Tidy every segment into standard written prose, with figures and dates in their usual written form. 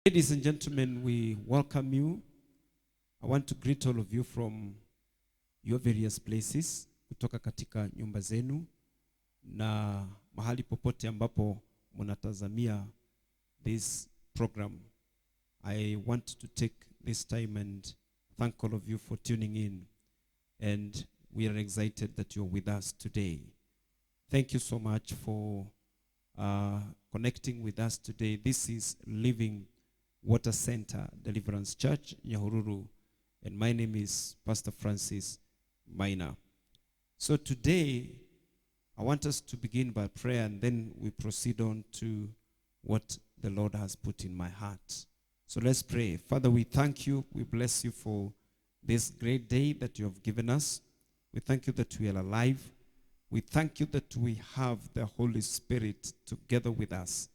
Ladies and gentlemen, we welcome you. I want to greet all of you from your various places, kutoka katika nyumba zenu na mahali popote ambapo mnatazamia this program. I want to take this time and thank all of you for tuning in, and we are excited that you're with us today. Thank you so much for connecting with us today. This is Living Water Center Deliverance Church, Nyahururu, and my name is Pastor Francis Maina. So today, I want us to begin by prayer, and then we proceed on to what the Lord has put in my heart. So let's pray. Father, we thank you. We bless you for this great day that you have given us. We thank you that we are alive. We thank you that we have the Holy Spirit together with us,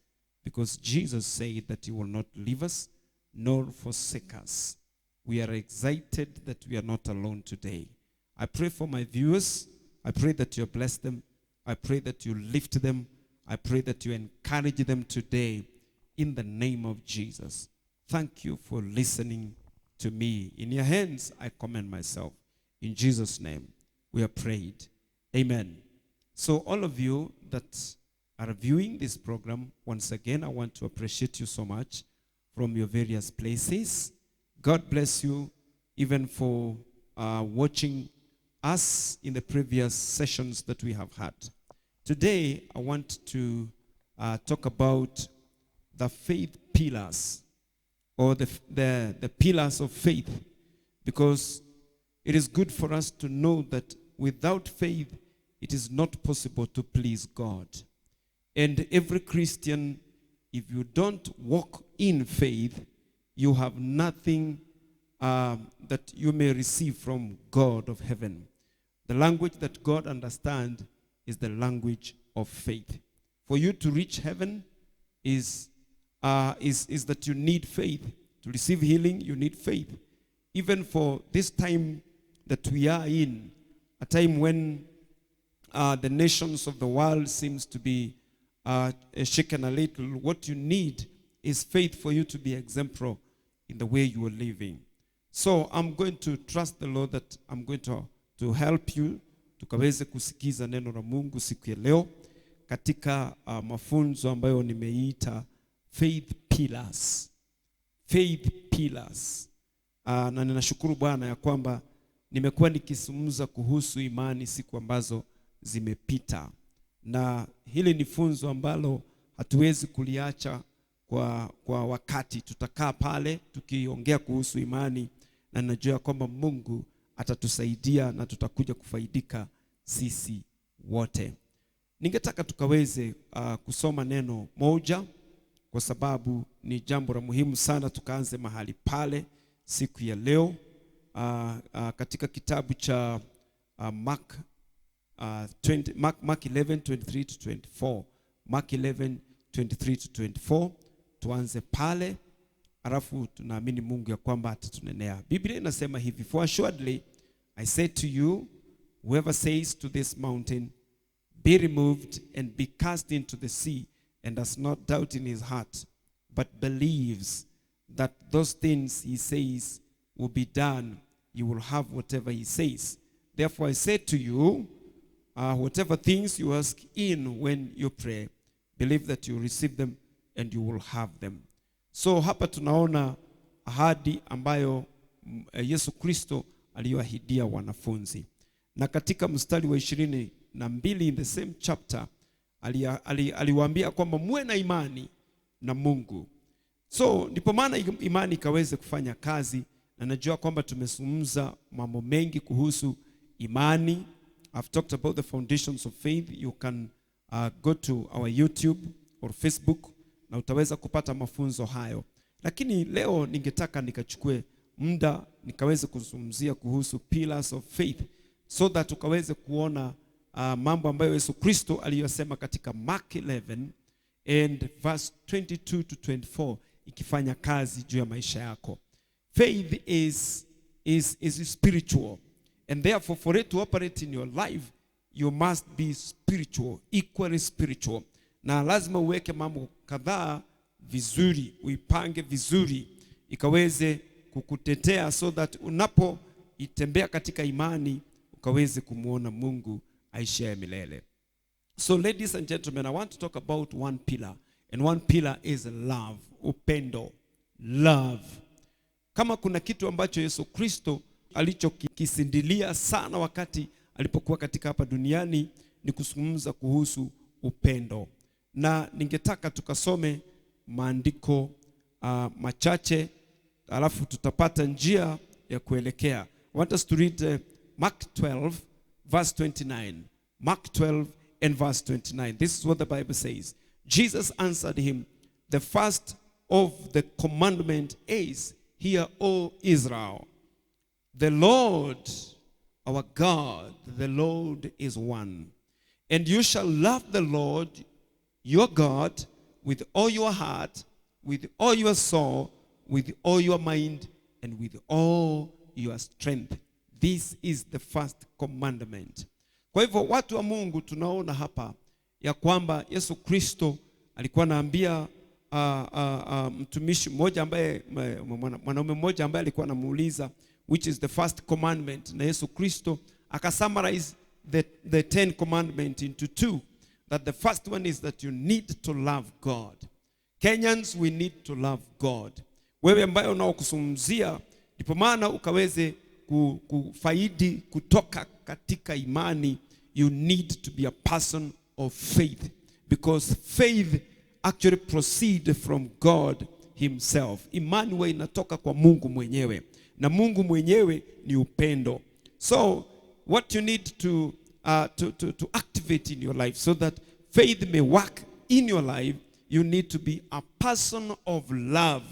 because Jesus said that he will not leave us nor forsake us. We are excited that we are not alone today. I pray for my viewers. I pray that you bless them. I pray that you lift them. I pray that you encourage them today in the name of Jesus. Thank you for listening to me. In your hands, I commend myself. In Jesus' name, we have prayed. Amen. So all of you that are viewing this program, once again, I want to appreciate you so much from your various places. God bless you even for watching us in the previous sessions that we have had. Today, I want to talk about the faith pillars, or the pillars of faith, because it is good for us to know that without faith, it is not possible to please God. And every Christian, if you don't walk in faith, you have nothing that you may receive from God of heaven. The language that God understands is the language of faith. For you to reach heaven is that you need faith. To receive healing, you need faith. Even for this time that we are in, a time when the nations of the world seems to be shaken a little, what you need is faith for you to be exemplary in the way you are living. So I'm going to trust the Lord that I'm going to help you tukaweze kusikiza neno la Mungu siku ya leo katika mafunzo ambayo nimeita faith pillars. Faith pillars. Na ninashukuru Bwana ya kwamba nimekuwa nikizungumza kuhusu imani siku ambazo zimepita, na hili ni funzo ambalo hatuwezi kuliacha kwa wakati. Tutakaa pale tukiongea kuhusu imani, na najua kwamba Mungu atatusaidia na tutakuja kufaidika sisi wote. Ningetaka tukaweze kusoma neno moja, kwa sababu ni jambo la muhimu sana. Tukaanze mahali pale siku ya leo katika kitabu cha Mark 11:23 to 24. Mark 11:23 to 24. Tuanze pale, alafu tunaamini Mungu ya kwamba atatunenea. Biblia inasema hivi: For assuredly I say to you, whoever says to this mountain, be removed and be cast into the sea, and does not doubt in his heart, but believes that those things he says will be done, you will have whatever he says. Therefore I say to you, whatever things you ask in when you pray, believe that you receive them and you will have them. So hapa tunaona ahadi ambayo Yesu Kristo aliyoahidia wanafunzi. Na katika mstari wa 22 in the same chapter aliwaambia kwamba muwe na imani na Mungu. So ndipo maana imani ikaweze kufanya kazi, na najua kwamba tumezungumza mambo mengi kuhusu imani. I've talked about the foundations of faith. You can go to our YouTube or Facebook na utaweza kupata mafunzo hayo. Lakini leo ningetaka nikachukue muda nikaweze kuzungumzia kuhusu pillars of faith, so that ukaweze kuona mambo ambayo Yesu Kristo aliyosema katika Mark 11 and verse 22 to 24 ikifanya kazi juu ya maisha yako. Faith is spiritual. And therefore, for it to operate in your life, you must be spiritual, equally spiritual. Na lazima uweke mambo kadhaa vizuri, uipange vizuri ikaweze kukutetea, so that unapoitembea katika imani ukaweze kumuona Mungu aishiye milele. So ladies and gentlemen, I want to talk about one pillar, and one pillar is love, upendo, love. Kama kuna kitu ambacho Yesu Kristo alichokisindilia sana wakati alipokuwa katika hapa duniani ni kuzungumza kuhusu upendo. Na ningetaka tukasome maandiko machache, alafu tutapata njia ya kuelekea. I want us to read Mark 12 verse 29. Mark 12 and verse 29. This is what the Bible says. Jesus answered him, the first of the commandment is, hear, O Israel, the Lord our God, the Lord is one. And you shall love the Lord your God with all your heart, with all your soul, with all your mind, and with all your strength. This is the first commandment. Kwa hivyo watu wa Mungu, tunaona hapa ya kwamba Yesu Kristo alikuwa anaambia mtumishi mmoja ambaye, mwanaume mmoja ambaye alikuwa anamuuliza which is the first commandment, na Yesu Kristo akasummarize the 10 commandments into 2. That the first one is that you need to love God. Kenyans, we need to love God. Wewe ambaye unaokusumzia, ndipo maana ukaweze kufaidi kutoka katika imani, you need to be a person of faith, because faith actually proceeds from God himself. Imani huwa inatoka kwa Mungu mwenyewe, na Mungu mwenyewe ni upendo. So what you need to activate in your life so that faith may work in your life, you need to be a person of love,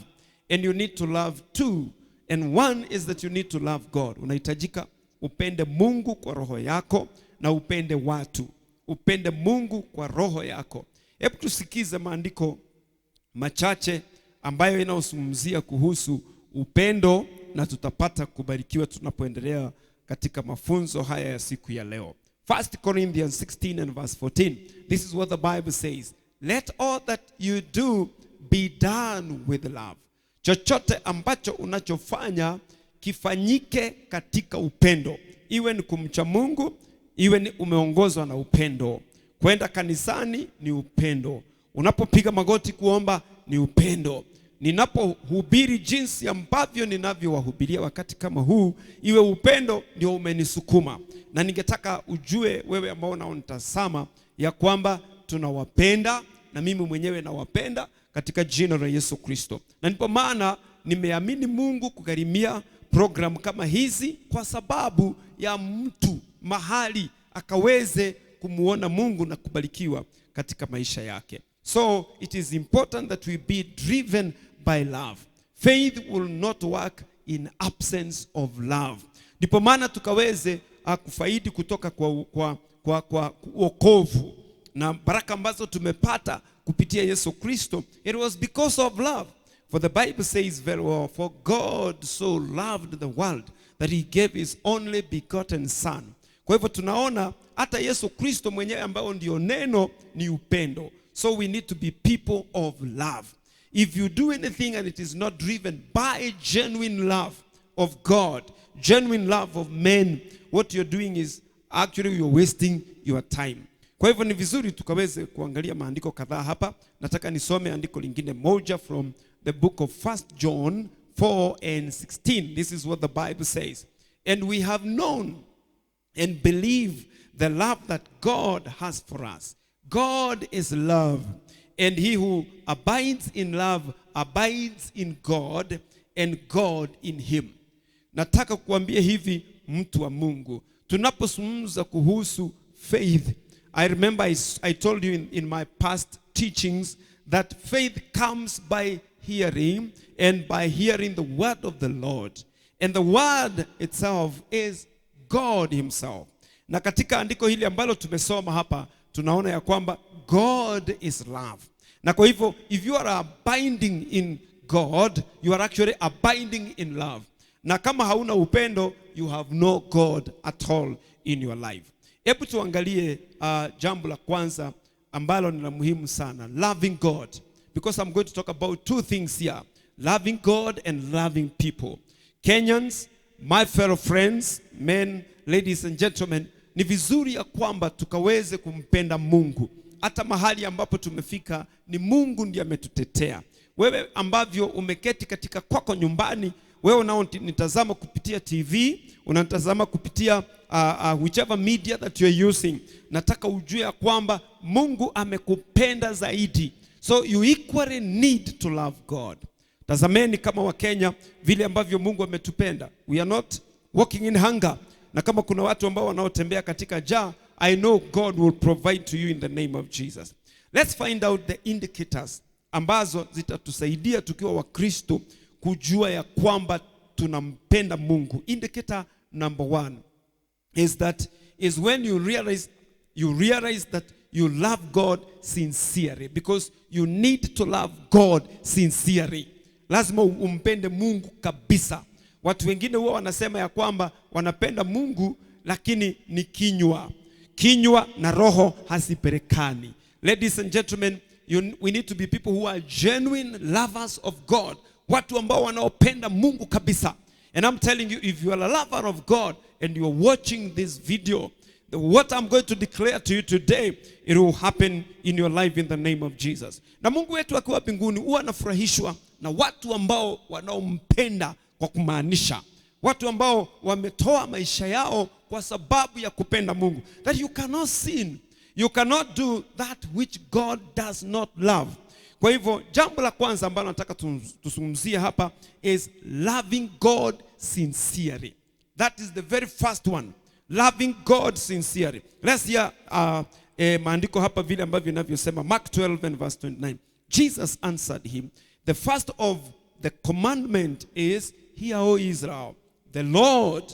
and you need to love too. And one is that you need to love God. Unahitajika upende Mungu kwa roho yako na upende watu. Upende Mungu kwa roho yako. Hebu tusikize maandiko machache ambayo inazungumzia kuhusu upendo, na tutapata kubarikiwa tunapoendelea katika mafunzo haya ya siku ya leo. 1 Corinthians 16 and verse 14. This is what the Bible says. Let all that you do be done with love. Chochote ambacho unachofanya kifanyike katika upendo. Iwe ni kumcha Mungu, iwe ni umeongozwa na upendo. Kwenda kanisani ni upendo. Unapopiga magoti kuomba ni upendo. Ninapohubiri jinsi ambavyo ninavyowahubiria wakati kama huu, iwe upendo ndio umenisukuma. Na ningetaka ujue wewe ambao unaonitazama ya kwamba tunawapenda, na mimi mwenyewe nawapenda katika jina la Yesu Kristo. Na ndipo maana nimeamini Mungu kugharimia program kama hizi, kwa sababu ya mtu mahali akaweze kumuona Mungu na kubarikiwa katika maisha yake. So it is important that we be driven by love. Faith will not work in absence of love. Ndipo maana tukaweze kufaidi kutoka kwa wokovu na baraka ambazo tumepata kupitia Yesu Kristo. It was because of love. For the Bible says very well, for God so loved the world that he gave his only begotten son. Kwa hivyo tunaona hata Yesu Kristo mwenyewe ambao ndio neno ni upendo. So we need to be people of love. If you do anything and it is not driven by genuine love of God, genuine love of men, what you're doing is actually you're wasting your time. Kwa hivyo ni vizuri tukaweze kuangalia maandiko kadhaa hapa. Nataka nisome andiko lingine moja from the book of 1 John 4 and 16. This is what the Bible says. And we have known and believe the love that God has for us. God is love, and he who abides in love abides in God, and God in him. Nataka kuambia hivi mtu wa Mungu, tunapozungumza kuhusu faith, I remember I told you in my past teachings that faith comes by hearing, and by hearing the word of the Lord. And the word itself is God himself. Na katika andiko hili ambalo tumesoma hapa, tunaona ya kwamba God is love. Na kwa hivyo, if you are abiding in God, you are actually abiding in love. Na kama hauna upendo, you have no God at all in your life. Hebu tuangalie jambo la kwanza ambalo ni la muhimu sana. Loving God. because I'm going to talk about two things here: loving God and loving people. Kenyans, my fellow friends, men, ladies and gentlemen, ni vizuri ya kwamba tukaweze kumpenda Mungu. Hata mahali ambapo tumefika ni Mungu ndiye ametutetea. Wewe ambavyo umeketi katika kwako nyumbani, wewe unaonitazama kupitia TV, unatazama kupitia whichever media that you are using, nataka ujue ya kwamba Mungu amekupenda zaidi. So you equally need to love God. Tazameni kama wa Kenya vile ambavyo Mungu ametupenda. We are not walking in hunger. Na kama kuna watu ambao wanaotembea katika njaa, I know God will provide to you in the name of Jesus. Let's find out the indicators ambazo zitatusaidia tukiwa Wakristo kujua ya kwamba tunampenda Mungu. Indicator number 1 is when you realize that you love God sincerely, because you need to love God sincerely. Lazima umpende Mungu kabisa. Watu wengine huwa wanasema ya kwamba wanapenda Mungu lakini ni kinywa na roho hazipelekani. Ladies and gentlemen, we need to be people who are genuine lovers of God. Watu ambao wanaopenda Mungu kabisa. And I'm telling you, if you are a lover of God and you are watching this video, what I'm going to declare to you today, it will happen in your life in the name of Jesus. Na Mungu wetu akiwa mbinguni huwa anafurahishwa na watu ambao wanaompenda kwa kumaanisha. Watu ambao wametoa maisha yao kwa sababu ya kupenda Mungu. That you cannot sin. You cannot do that which God does not love. Kwa hivyo jambo la kwanza ambalo nataka tuzungumzie hapa is loving God sincerely. That is the very first one. Loving God sincerely. Let's hear maandiko hapa vile ambavyo vinavyosema. Mark 12 and verse 29. Jesus answered him, the first of the commandment is, hear, O Israel, the Lord,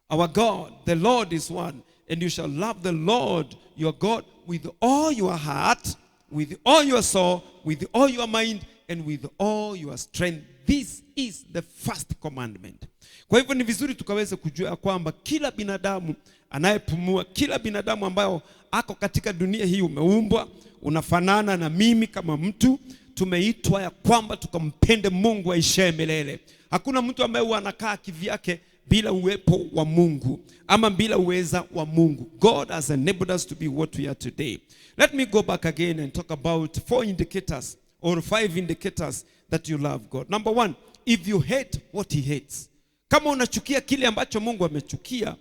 our God, the Lord is one, and you shall love the Lord your God with all your heart, with all your soul, with all your mind, and with all your strength. This is the first commandment. Kwa hivyo ni vizuri tukaweze kujua kwamba kila binadamu anayepumua, kila binadamu ambayo ako katika dunia hii umeumbwa, unafanana na mimi kama mtu, tumeitwa ya kwamba tukampende Mungu aishaye milele. Hakuna mtu ambaye anakaa kivyake bila uwepo wa Mungu ama bila uweza wa Mungu. God has enabled us to be what we are today. Let me go back again and talk about 4 indicators or 5 indicators that you love God. Number 1, if you hate what he hates. Kama unachukia kile ambacho Mungu amechukia,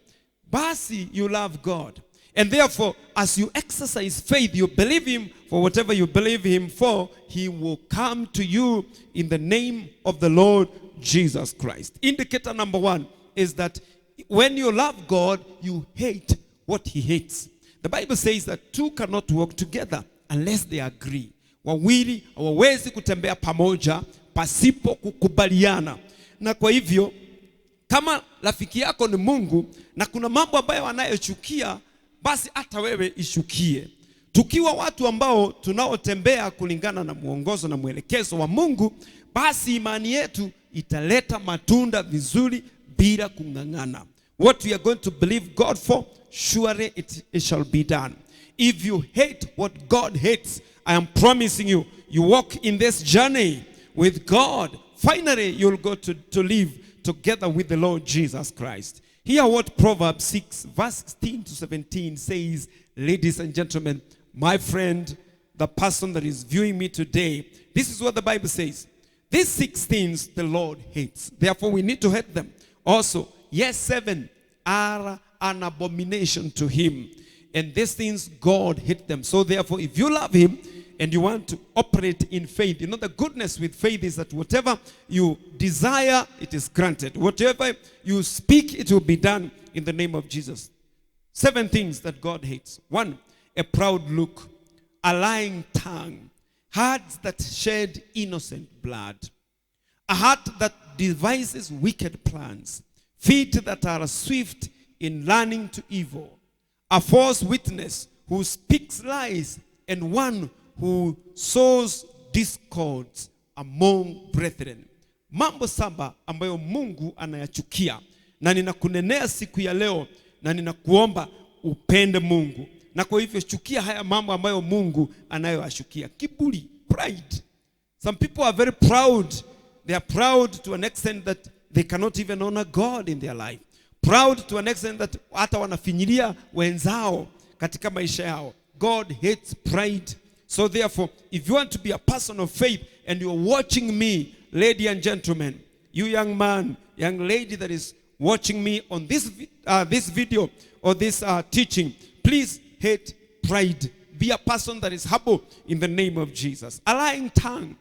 basi you love God. And therefore, as you exercise faith, you believe him for whatever you believe him for, he will come to you in the name of the Lord Jesus Christ. Indicator number 1 is that when you love God, you hate what he hates. The Bible says that two cannot walk together unless they agree. Wawili hawawezi kutembea pamoja pasipo kukubaliana. Na kwa hivyo, kama rafiki yako ni Mungu na kuna mambo ambayo anayochukia, basi hata wewe ishukie. Tukiwa watu ambao tunaotembea kulingana na muongozo na mwelekezo wa Mungu, basi imani yetu italeta matunda vizuri bila kungangana. What we are going to believe God for, surely it shall be done. If you hate what God hates, I am promising you, you walk in this journey with God, finally you'll go to live together with the Lord Jesus Christ. Hear what Proverbs 6 verse 16 to 17 says. Ladies and gentlemen, my friend, the person that is viewing me today, this is what the Bible says. These 6 things the Lord hates. Therefore we need to hate them. Also, yes, 7 are an abomination to him. And these things God hates them. So therefore, if you love him and you want to operate in faith, you know the goodness with faith is that whatever you desire, it is granted. Whatever you speak, it will be done in the name of Jesus. 7 things that God hates. 1, a proud look, a lying tongue, hearts that shed innocent blood, a heart that devises wicked plans, feet that are swift in learning to evil, a false witness who speaks lies, and one who sows discords among brethren. Mambo 7 ambayo Mungu anayachukia. Na ninakunenea siku ya leo na ninakuomba upende Mungu. Na kwa hivyo chukia haya mambo ambayo Mungu anayoyachukia. Kiburi. pride. Some people are very proud. They are proud to an extent that they cannot even honor God in their life. Proud to an extent that hata wanafinyilia wenzao katika maisha yao. God hates pride. So therefore, if you want to be a person of faith and you're watching me, lady and gentlemen, you young man, young lady that is watching me on this video or this teaching, please hate pride. Be a person that is humble in the name of Jesus. A lying tongue,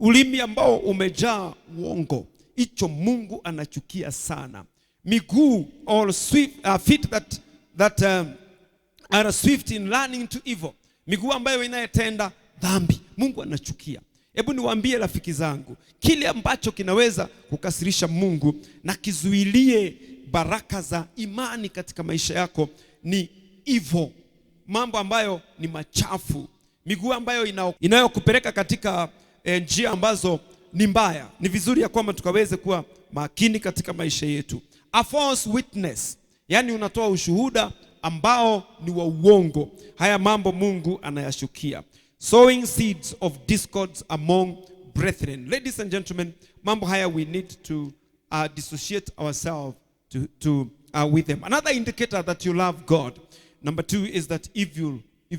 ulimi ambao umejaa uongo, icho Mungu anachukia sana. Miguu or feet that are swift in learning to evil, miguu ambayo inayetenda dhambi, Mungu anachukia. Hebu niwaambie rafiki zangu, kile ambacho kinaweza kukasirisha Mungu na kizuilie baraka za imani katika maisha yako ni evil, mambo ambayo ni machafu, miguu ambayo inayokupeleka katika njia ambazo ni mbaya. Ni vizuri ya kwamba tukaweze kuwa makini katika maisha yetu. A false witness, yani unatoa ushuhuda ambao ni wa uongo. Haya mambo Mungu anayashukia. Sowing seeds of discords among brethren. Ladies and gentlemen, mambo haya we need to dissociate ourselves with them. Another indicator that you love God, number 2, is that if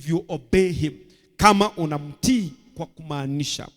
you obey him, kama unamtii kwa kumaanisha.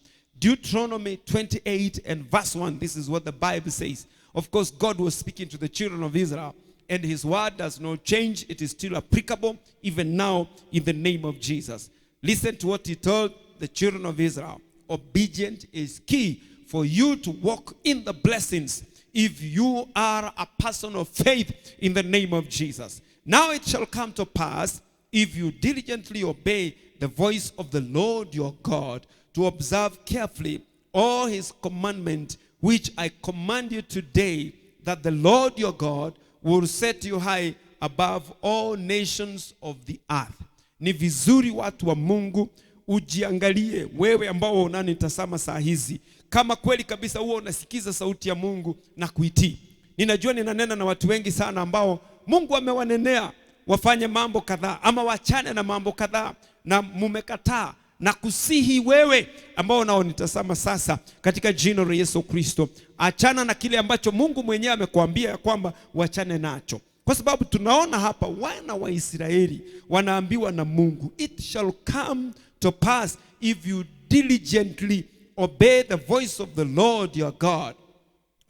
Deuteronomy 28 and verse 1, this is what the Bible says. Of course, God was speaking to the children of Israel, and his word does not change. It is still applicable even now in the name of Jesus. Listen to what he told the children of Israel. Obedience is key for you to walk in the blessings if you are a person of faith in the name of Jesus. Now it shall come to pass, if you diligently obey the voice of the Lord your God, to observe carefully all his commandments, which I command you today, that the Lord your God will set you high above all nations of the earth. Ni vizuri watu wa Mungu ujiangalie, wewe ambao unanitazama saa hizi, kama kweli kabisa huo unasikiza sauti ya Mungu na kuitii. Ninajua ninanena na watu wengi sana ambao Mungu amewanenea wafanye mambo kadhaa ama wachane na mambo kadhaa na mumekataa, na kusihi wewe ambao unaonitazama sasa katika jina la Yesu Kristo, achana na kile ambacho Mungu mwenyewe amekuambia kwamba wachane nacho. Kwa sababu tunaona hapa wana wa Israeli wanaambiwa na Mungu, it shall come to pass if you diligently obey the voice of the Lord your God,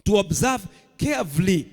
to observe carefully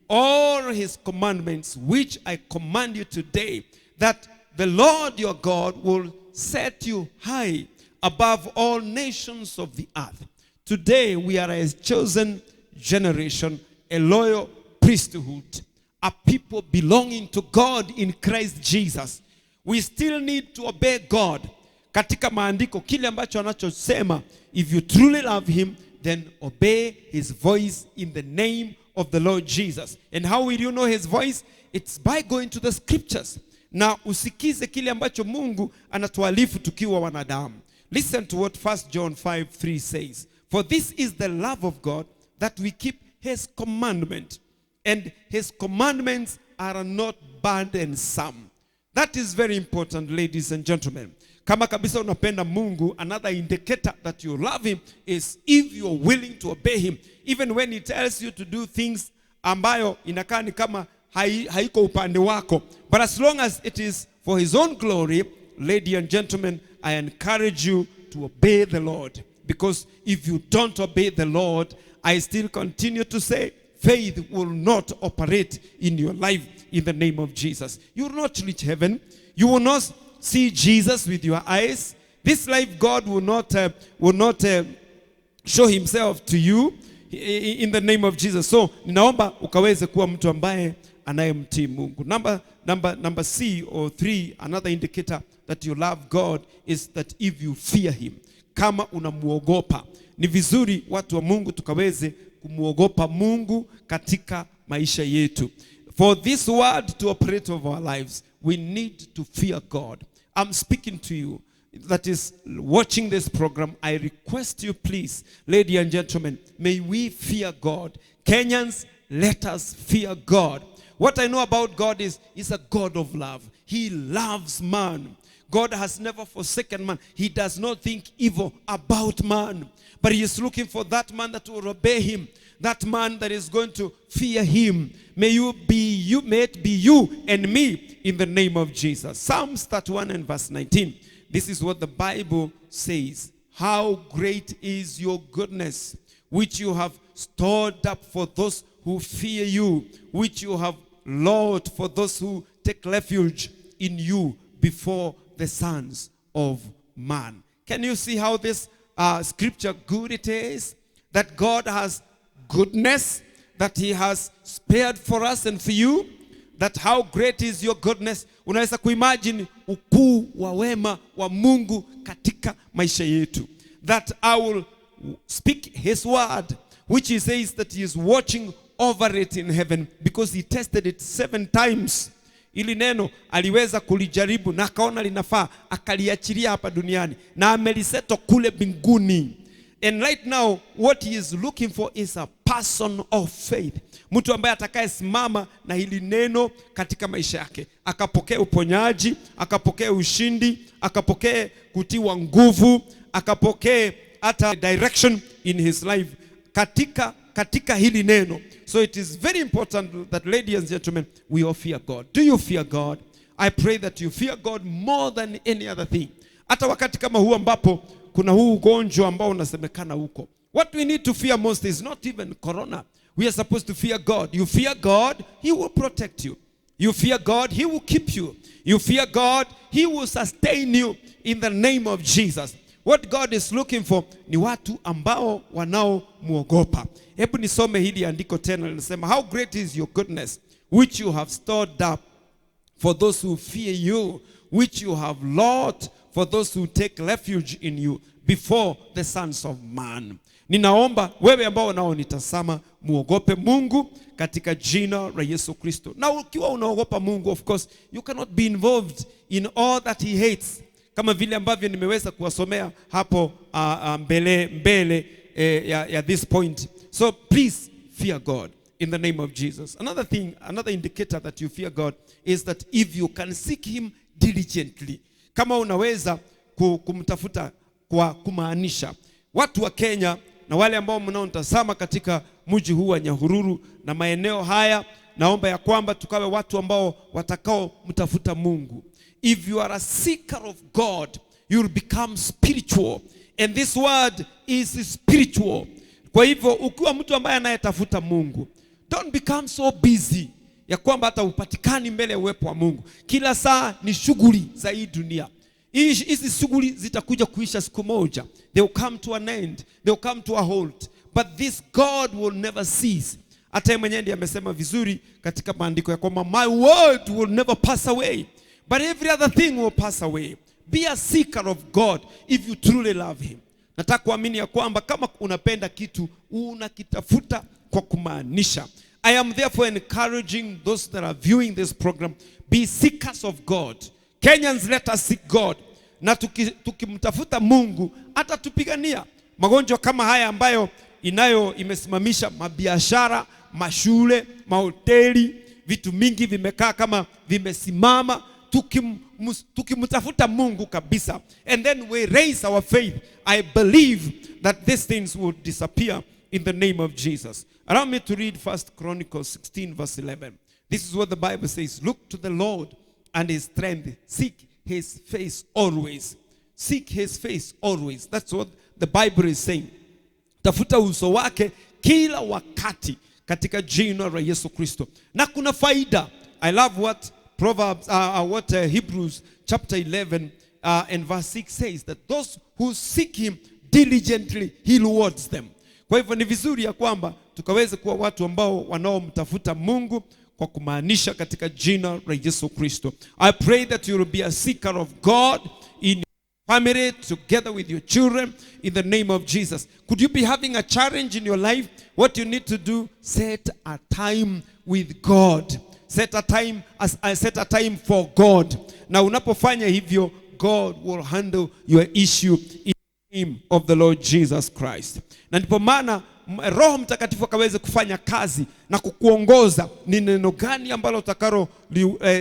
all his commandments, which I command you today, that the Lord your God will set you high above all nations of the earth. Today we are a chosen generation, a loyal priesthood, a people belonging to God in Christ Jesus. We still need to obey God. Katika maandiko kile ambacho anachosema, if you truly love him, then obey his voice in the name of the Lord Jesus. And how will you know his voice? It's by going to the scriptures. Na usikize kile ambacho Mungu anatualifu tukiwa wanadamu. Listen to what 1 John 5:3 says. For this is the love of God, that we keep his commandment, and his commandments are not burdensome. That is very important, ladies and gentlemen. Kama kabisa unapenda Mungu, another indicator that you love him is if you are willing to obey him, even when he tells you to do things ambayo inakaa ni kama haiko upande wako. But as long as it is for his own glory, ladies and gentlemen, I encourage you to obey the Lord. Because if you don't obey the Lord, I still continue to say, faith will not operate in your life in the name of Jesus. You will not reach heaven. You will not see Jesus with your eyes. This life, God will not show himself to you in the name of Jesus. So, ninaomba ukaweze kuwa mtu ambaye anayemtii Mungu. Number C or 3, another indicator that you love God is that if you fear him. Kama unamuogopa. Ni vizuri watu wa Mungu tukaweze kumuogopa Mungu katika maisha yetu. For this word to operate over our lives, we need to fear God. I'm speaking to you that is watching this program. I request you, please, ladies and gentlemen, may we fear God. Kenyans, let us fear God. What I know about God is he's a God of love. He loves man. God has never forsaken man. He does not think evil about man. But he is looking for that man that will obey him. That man that is going to fear him. May it be you and me in the name of Jesus. Psalms 31 and verse 19. This is what the Bible says. How great is your goodness, which you have stored up for those who fear you, which you have Lord for those who take refuge in you before the sons of man. Can you see how this scripture good it is? That God has goodness, that he has spared for us and for you. That how great is your goodness. Unaweza kuimagine ukuu wa wema wa Mungu katika maisha yetu. That I will speak his word, which he says that he is watching over it in heaven, because he tested it 7 times. Ili neno aliweza kulijaribu na akaona linafaa, akaliachilia hapa duniani na ameliseto kule mbinguni. And right now what he is looking for is a person of faith. Mtu ambaye atakayesimama na hili neno katika maisha yake, akapokea uponyaji, akapokea ushindi, akapokea kutiwa nguvu, akapokea hata direction in his life katika hili neno. So it is very important that, ladies and gentlemen, we all fear God. Do you fear God? I pray that you fear God more than any other thing. Hata wakati kama huu ambapo kuna huu ugonjwa ambao unasemekana huko. What we need to fear most is not even corona. We are supposed to fear God. You fear God, he will protect you. You fear God, he will keep you. You fear God, he will sustain you in the name of Jesus. What God is looking for ni watu ambao wanao muogopa. Hebu nisome hili andiko tena, linasema, how great is your goodness, which you have stored up for those who fear you, which you have Lord for those who take refuge in you before the sons of man. Ninaomba wewe ambao unaonitazama muogope Mungu katika jina la Yesu Kristo. Na ukiwa unaogopa Mungu, of course, you cannot be involved in all that he hates. Kama vile ambavyo nimeweza kuwasomea hapo mbele ya this point. So please fear God in the name of Jesus. Another indicator that you fear God is that if you can seek him diligently. Kama unaweza kumtafuta kwa kumaanisha. Watu wa Kenya na wale ambao mnaotazama katika mji huu wa Nyahururu na maeneo haya, naomba ya kwamba tukawe watu ambao watakao mtafuta Mungu. If you are a seeker of God, you will become spiritual. And this word is spiritual. Kwa hivyo ukiwa mtu ambaye anayetafuta Mungu, don't become so busy ya kwamba hata upatikani mbele ya uwepo wa Mungu. Kila saa ni shughuli za hii dunia. Hizi shughuli zitakuja kuisha siku moja. They will come to an end. They will come to a halt. But this God will never cease. Hata yeye mwenyewe ndiye amesema vizuri katika maandiko ya kwamba my word will never pass away. But every other thing will pass away. Be a seeker of God if you truly love him. Nataka kuamini ya kwamba kama unapenda kitu, unakitafuta kwa kumaanisha. I am therefore encouraging those that are viewing this program, be seekers of God. Kenyans, let us seek God. Na tukimtafuta Mungu, atatupigania. Magonjwa kama haya ambayo imesimamisha mabiashara, mashule, mahoteli, vitu mingi vimekaa kama vimesimama. Tukimtafuta Mungu kabisa, and then we raise our faith, I believe that these things will disappear in the name of Jesus. Allow me to read 1 Chronicles 16 verse 11. This is what the Bible says. Look to the Lord and his strength. Seek his face always. Seek his face always. That's what the Bible is saying. Tafuta uso wake kila wakati katika jina la Yesu Kristo. Na kuna faida. I love what Hebrews chapter 11 and verse 6 says, that those who seek him diligently, he rewards them. Kwa hivyo ni vizuri ya kwamba tukaweze kuwa watu ambao wanaomtafuta Mungu kwa kumaanisha katika jina la Yesu Kristo. I pray that you will be a seeker of God in your family, together with your children, in the name of Jesus. Could you be having a challenge in your life? What you need to do, set a time with God. Set a time for God. Na unapofanya hivyo, God will handle your issue in the name of the Lord Jesus Christ. Na ndipo maana Roho Mtakatifu akaweze kufanya kazi na kukuongoza ni neno gani ambalo utakalo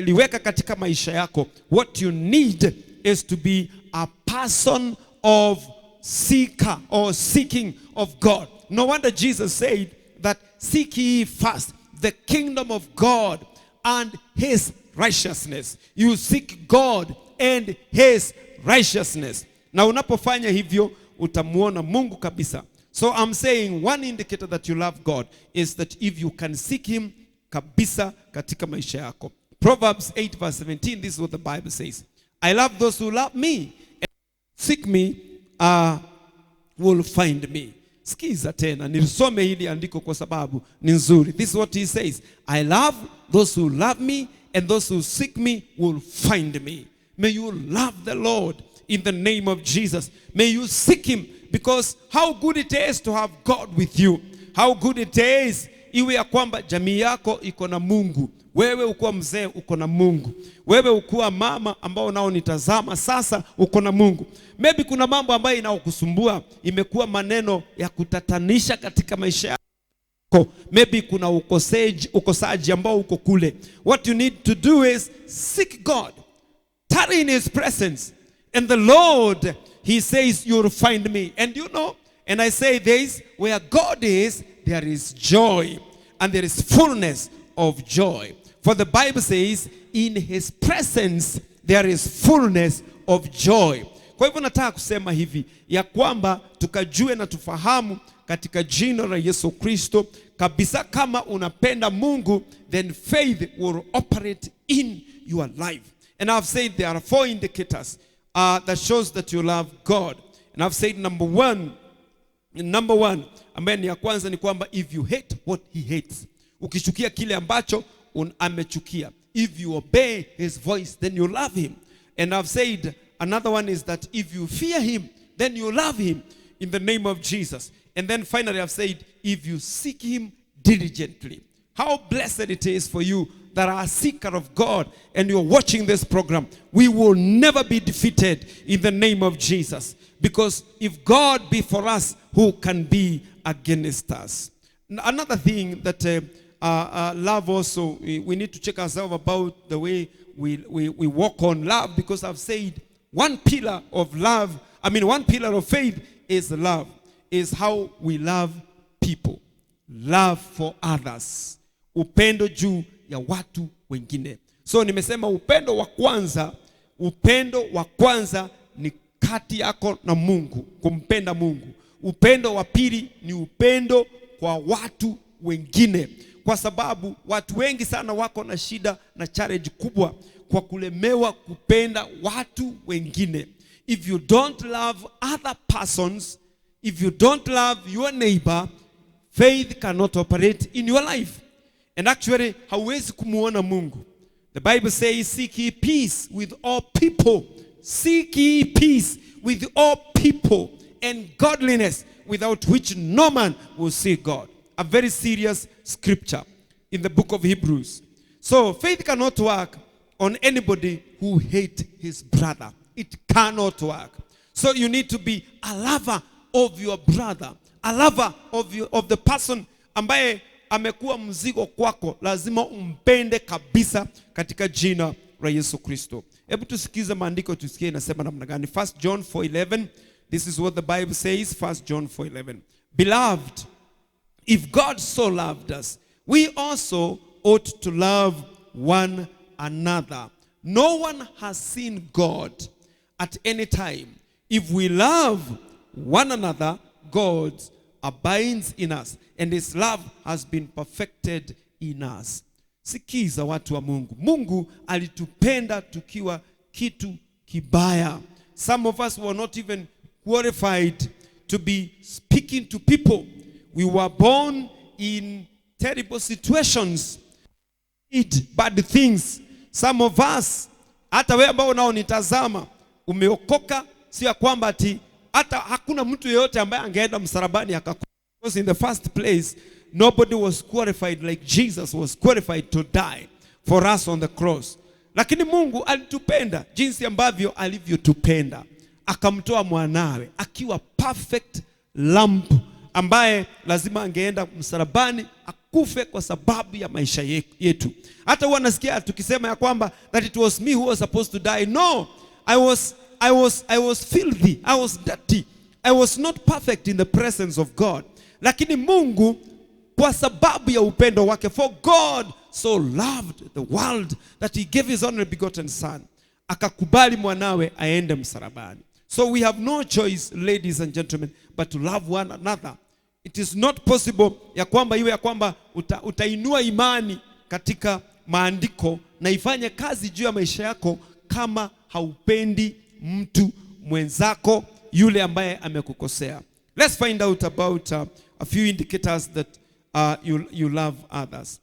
liweka katika maisha yako. What you need is to be a person of seeker or seeking of God. No wonder Jesus said that seek ye first the kingdom of God and his righteousness. You seek God and his righteousness. Na unapofanya hivyo utamuona Mungu kabisa. So I'm saying one indicator that you love God is that if you can seek him kabisa katika maisha yako. Proverbs 8 verse 17, this is what the Bible says. I love those who love me, and seek me will find me. Sikiza tena, nilisome hili andiko kwa sababu ni nzuri. This is what he says. I love those who love me, and those who seek me will find me. May you love the Lord in the name of Jesus. May you seek him, because how good it is to have God with you. How good it is iwe ya kwamba jamii yako iko na Mungu. Wewe ukuwa mzee uko na Mungu. Wewe ukuwa mama ambao nao nitazama sasa uko na Mungu. Maybe kuna mambo ambayo inaokusumbua, imekuwa maneno ya kutatanisha katika maisha yako. Maybe kuna ukosaji ambao uko kule. What you need to do is seek God. Tarry in his presence. And the Lord, he says, you'll find me. And you know, and I say this, where God is, there is joy. And there is fullness of joy. For the Bible says, in his presence, there is fullness of joy. Kwa hivyo nataka kusema hivi, ya kwamba tukajue na tufahamu katika jina la Yesu Kristo, kabisa kama unapenda Mungu, then faith will operate in your life. And I've said there are 4 indicators that shows that you love God. And I've said number one, ambaye ni ya kwanza ni kwamba if you hate what he hates. Ukichukia kile ambacho amechukia. If you obey his voice, then you love him. And I've said another one is that if you fear him, then you love him in the name of Jesus. And then finally I've said, if you seek him diligently. How blessed it is for you that are a seeker of God and you're watching this program. We will never be defeated in the name of Jesus. Because if God be for us, who can be against us? Another thing that love also, we need to check ourselves about the way we walk on love, because I've said one pillar of love, one pillar of faith is love, is how we love people. Love for others. Upendo juu ya watu wengine. So nimesema upendo wa kwanza ni kati yako na Mungu, kumpenda Mungu. Upendo wa pili ni upendo kwa watu wengine. Kwa sababu watu wengi sana wako na shida na challenge kubwa kwa kulemewa kupenda watu wengine. If you don't love other persons, if you don't love your neighbor, faith cannot operate in your life. And actually, hauwezi kumuona Mungu. The Bible says, seek ye peace with all people. Seek ye peace with all people, and godliness, without which no man will see God. A very serious scripture in the book of Hebrews. So faith cannot work on anybody who hates his brother. It cannot work. So you need to be a lover of your brother, a lover of the person ambaye amekuwa mzigo kwako. Lazima umpende kabisa katika jina la Yesu Kristo. Hebu tusikize maandiko tusikie inasema namna gani. 1 John 4:11. This is what the Bible says. 1 John 4:11. Beloved, if God so loved us, we also ought to love one another. No one has seen God at any time. If we love one another, God abides in us, and his love has been perfected in us. Sikiza watu wa Mungu. Mungu alitupenda tukiwa kitu kibaya. Some of us were not even qualified to be speaking to people. We were born in terrible situations, did bad things. Some of us, hata wewe ambao unaonitazama, umeokoka, si ya kwamba ati hata hakuna mtu yeyote ambaye angeenda msalabani akakufa. Because in the first place, nobody was qualified like Jesus was qualified to die for us on the cross. Lakini Mungu alitupenda jinsi ambavyo alivyotupenda. Akamtoa mwanawe akiwa perfect lamb ambaye lazima angeenda msalabani akufe kwa sababu ya maisha yetu. Hata huwa nasikia tukisema ya kwamba that it was me who was supposed to die. No, I was filthy, I was dirty, I was not perfect in the presence of God. Lakini Mungu kwa sababu ya upendo wake, for God so loved the world that he gave his only begotten son, akakubali mwanawe aende msalabani. So we have no choice, ladies and gentlemen, but to love one another. It is not possible ya kwamba iwe ya kwamba utainua imani katika maandiko na ifanye kazi juu ya maisha yako kama haupendi mtu mwenzako yule ambaye amekukosea. Let's find out about a few indicators that you love others.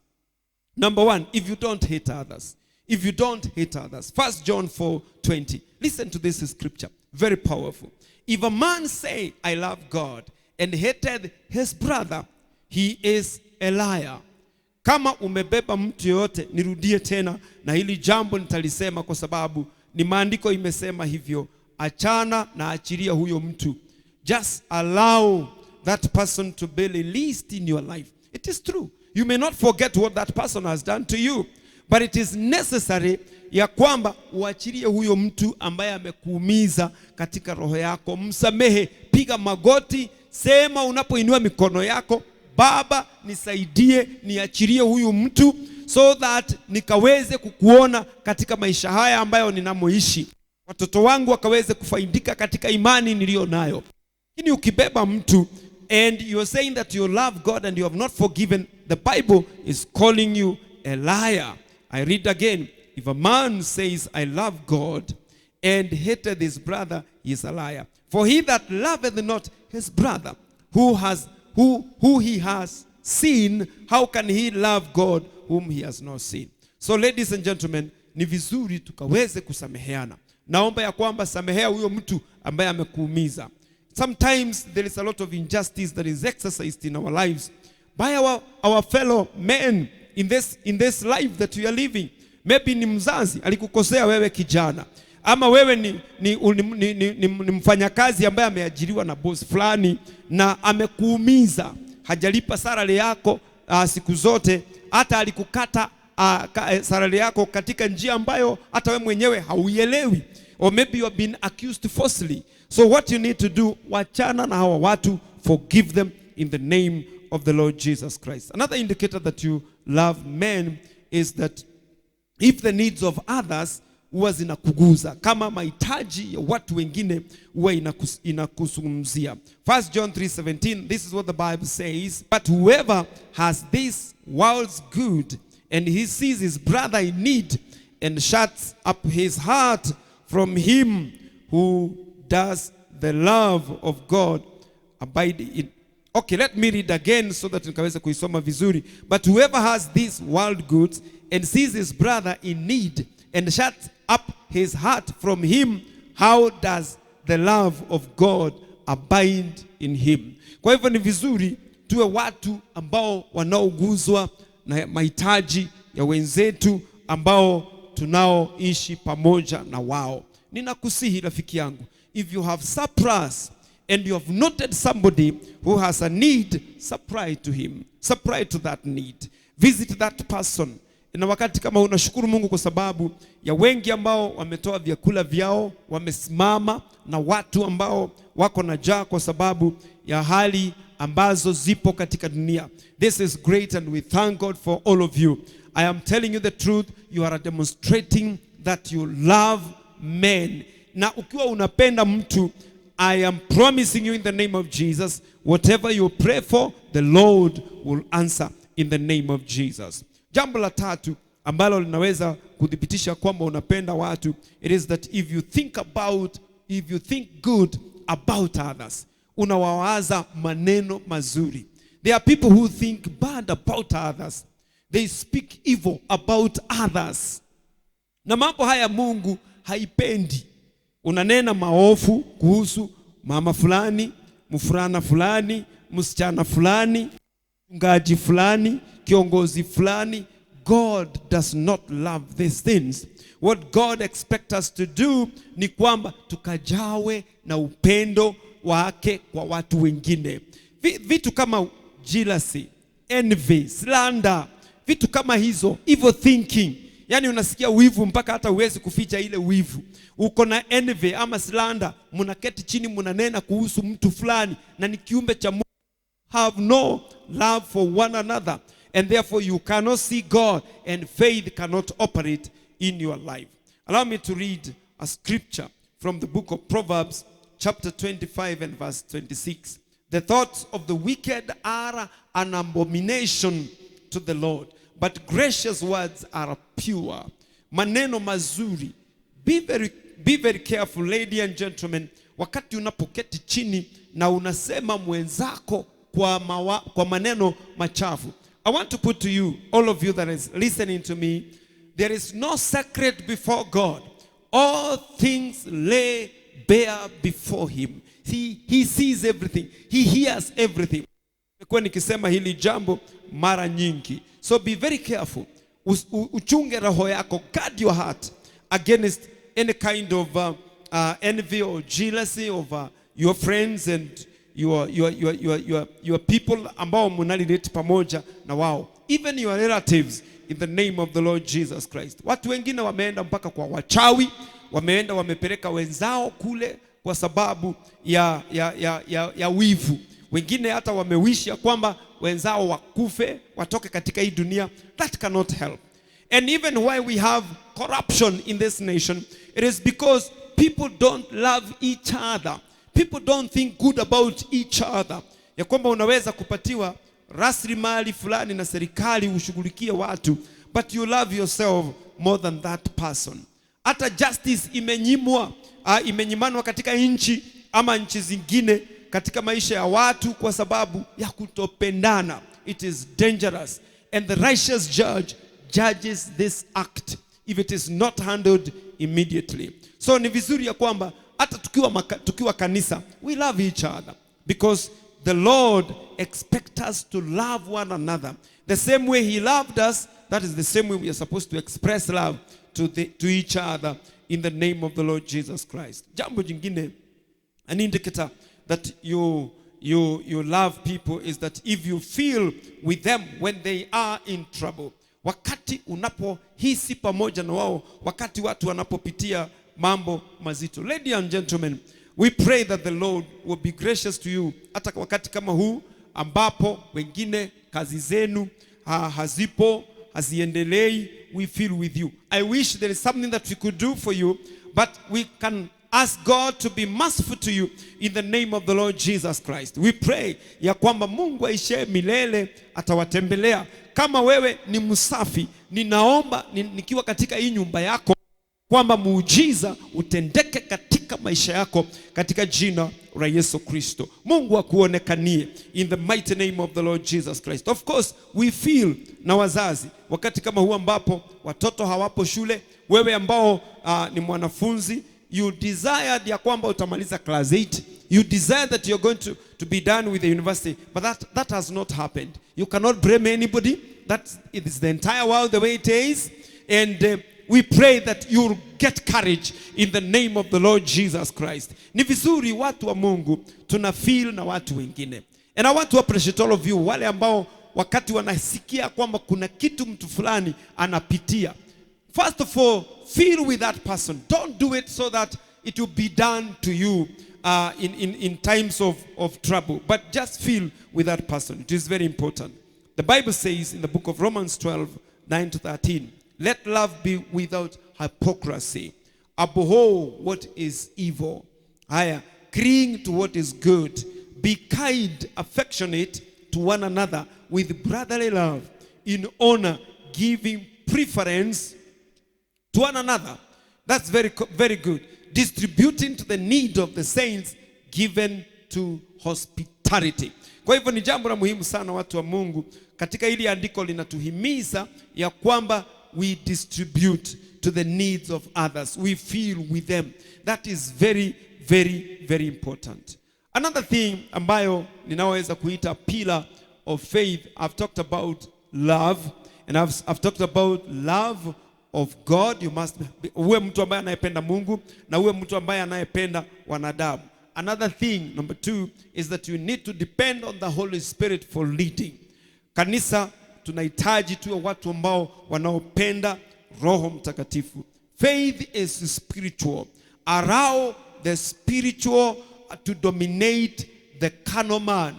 Number one, if you don't hate others. If you don't hate others. 1 John 4:20. Listen to this scripture. Very powerful. If a man say, I love God, and hated his brother, he is a liar. Kama umebeba mtu yote, nirudie tena na hili jambo nitalisema kwa sababu ni maandiko imesema hivyo. Achana na achilia huyo mtu. Just allow that person to be released in your life. It is true. You may not forget what that person has done to you, but it is necessary ya kwamba uachilie huyo mtu ambaye amekuumiza katika roho yako. Msamehe, piga magoti, sema unapoinua mikono yako, Baba nisaidie niachilie huyu mtu so that nikaweze kukuona katika maisha haya ambayo ninamoishi. Watoto wangu wakaweze kufaidika katika imani niliyo nayo. Lakini ukibeba mtu and you are saying that you love God and you have not forgiven, the Bible is calling you a liar. I read again. If a man says, I love God, and hated his brother, he is a liar. For he that loveth not his brother, who he has seen, how can he love God whom he has not seen? So ladies and gentlemen, ni vizuri tukaweze kusameheana. Naomba ya kwamba samehea huyo mtu ambaye amekuumiza. Sometimes there is a lot of injustice that is exercised in our lives by our fellow men in this life that we are living. Maybe ni mzazi alikukosea wewe kijana, ama wewe ni mfanyakazi ambaye ameajiriwa na boss fulani na amekuumiza, hajalipa salary yako siku zote, hata alikukata salary yako katika njia ambayo hata wewe mwenyewe hauielewi, or maybe you have been accused falsely. So what you need to do, wachana na hawa watu, forgive them in the name of the Lord Jesus Christ. Another indicator that you love men is that if the needs of others huwa zinakuguza, kama mahitaji ya watu wengine huwa inakusungumzia. 1 John 3:17, this is what the Bible says, but whoever has this world's good and he sees his brother in need and shuts up his heart from him, who does the love of God abide in. Okay, let me read again so that nikaweza kuisoma vizuri. But whoever has these world goods and sees his brother in need and shuts up his heart from him, how does the love of God abide in him? Kwa hivyo ni vizuri tuwe watu ambao wanaoguzwa na mahitaji ya wenzetu ambao tunaoishi pamoja na wao. Ninakusihi rafiki yangu, if you have surplus and you have noted somebody who has a need, supply to him. Supply to that need. Visit that person. Na wakati kama unashukuru Mungu kwa sababu ya wengi ambao wametoa vyakula vyao, wamesimama na watu ambao wako na njaa kwa sababu ya hali ambazo zipo katika dunia. This is great and we thank God for all of you. I am telling you the truth, you are demonstrating that you love men. Na ukiwa unapenda mtu, I am promising you in the name of Jesus, whatever you pray for, the Lord will answer in the name of Jesus. Jambo la tatu ambalo linaweza kudhibitisha kwamba unapenda watu, it is that if you think good about others, unawawaza maneno mazuri. There are people who think bad about others. They speak evil about others. Na mambo haya Mungu haipendi. Unanena maofu kuhusu mama fulani, mfulana fulani, msichana fulani, mchungaji fulani, kiongozi fulani. God does not love these things. What God expects us to do ni kwamba tukajawe na upendo wake kwa watu wengine. Vitu kama jealousy, envy, slander, vitu kama hizo, evil thinking, Yani unasikia wivu mpaka hata uwezi kuficha ile wivu. Uko na envy ama slander, mnaketi chini mnanena kuhusu mtu fulani na ni kiumbe cha Mungu. Have no love for one another, and therefore you cannot see God, and faith cannot operate in your life. Allow me to read a scripture from the book of Proverbs chapter 25 and verse 26. The thoughts of the wicked are an abomination to the Lord, but gracious words are pure. Maneno mazuri. Be very careful, ladies and gentlemen, wakati unapoketi chini na unasema mwenzako kwa maneno machafu. I want to put to you, all of you that is listening to me, there is no secret before God. All things lay bare before him. He sees everything. He hears everything. Nimekuwa nikisema hili jambo mara nyingi. So be very careful. Uchunge roho yako, guard your heart against any kind of envy or jealousy of your friends and your people ambao mnalilete pamoja na wao. Even your relatives, in the name of the Lord Jesus Christ. Watu wengine wameenda mpaka kwa wachawi, wameenda wamepeleka wenzao kule kwa sababu ya wivu. Wengine hata wamewisha kwamba wenzao wakufe, watoke katika hii dunia. That cannot help. And even why we have corruption in this nation, it is because people don't love each other. People don't think good about each other. Ya kwamba unaweza kupatiwa rasilimali fulani na serikali ushughulikie watu, but you love yourself more than that person. Hata justice imenyimanwa katika nchi ama nchi zingine katika maisha ya watu kwa sababu ya kutopendana. It is dangerous, and the righteous judge judges this act if it is not handled immediately. So ni vizuri ya kwamba hata tukiwa kanisa, we love each other, because the Lord expects us to love one another. The same way he loved us, that is the same way we are supposed to express love to each other in the name of the Lord Jesus Christ. Jambo jingine, an indicator that you love people is that if you feel with them when they are in trouble. Wakati unapohisi pamoja na wao wakati watu wanapopitia mambo mazito. Ladies and gentlemen, we pray that the Lord will be gracious to you hata wakati kama huu ambapo wengine kazi zenu haziendelei. We feel with you. I wish there is something that we could do for you, but we can ask God to be merciful to you in the name of the Lord Jesus Christ. We pray ya kwamba Mungu aishe milele atawatembelea. Kama wewe ni msafi, ninaomba nikiwa katika hii nyumba yako kwamba muujiza utendeke katika maisha yako katika jina la Yesu Kristo. Mungu akuonekanie in the mighty name of the Lord Jesus Christ. Of course, we feel na wazazi wakati kama huu ambapo watoto hawapo shule. Wewe ambao ni mwanafunzi, you desired ya kwamba utamaliza class 8. You desire that you're going to be done with the university, but that has not happened. You cannot blame anybody. It is the entire world the way it is. And we pray that you'll get courage in the name of the Lord Jesus Christ. Ni vizuri watu wa Mungu tuna feel na watu wengine. And I want to appreciate all of you, wale ambao wakati wanasikia kwamba kuna kitu mtu fulani anapitia. First of all, feel with that person. Don't do it so that it will be done to you in times of trouble. But just feel with that person. It is very important. The Bible says in the book of Romans 12:9-13, let love be without hypocrisy. Abhor what is evil. Cling to what is good. Be kind, affectionate to one another with brotherly love, in honor, giving preference to one another. That's very, very good. Distributing to the need of the saints, given to hospitality. Kwa hivyo ni jambo la muhimu sana watu wa Mungu. Katika hili andiko linatuhimiza ya kwamba we distribute to the needs of others. We feel with them. That is very, very, very important. Another thing ambayo ninaweza kuita pillar of faith, I've talked about love, and I've talked about love of God. You must be uwe mtu ambaye anayependa Mungu na uwe mtu ambaye anayependa wanadamu. Another thing, number 2, is that you need to depend on the Holy Spirit for leading. Kanisa tunahitaji tuwe watu ambao wanaopenda Roho Mtakatifu. Faith is spiritual. Allow the spiritual to dominate the carnal man.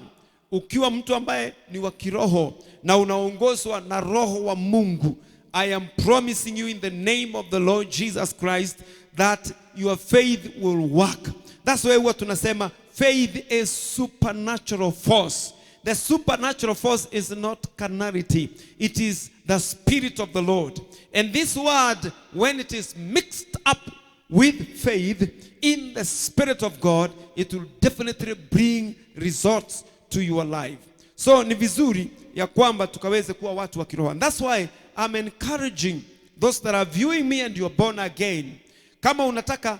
Ukiwa mtu ambaye ni wa kiroho na unaongozwa na Roho wa Mungu, I am promising you in the name of the Lord Jesus Christ that your faith will work. That's why what tunasema faith is supernatural force. The supernatural force is not carnality. It is the Spirit of the Lord. And this word, when it is mixed up with faith in the Spirit of God, it will definitely bring results to your life. So ni vizuri ya kwamba tukaweze kuwa watu wa kiroho. And that's why I'm encouraging those that are viewing me and you're born again. Kama unataka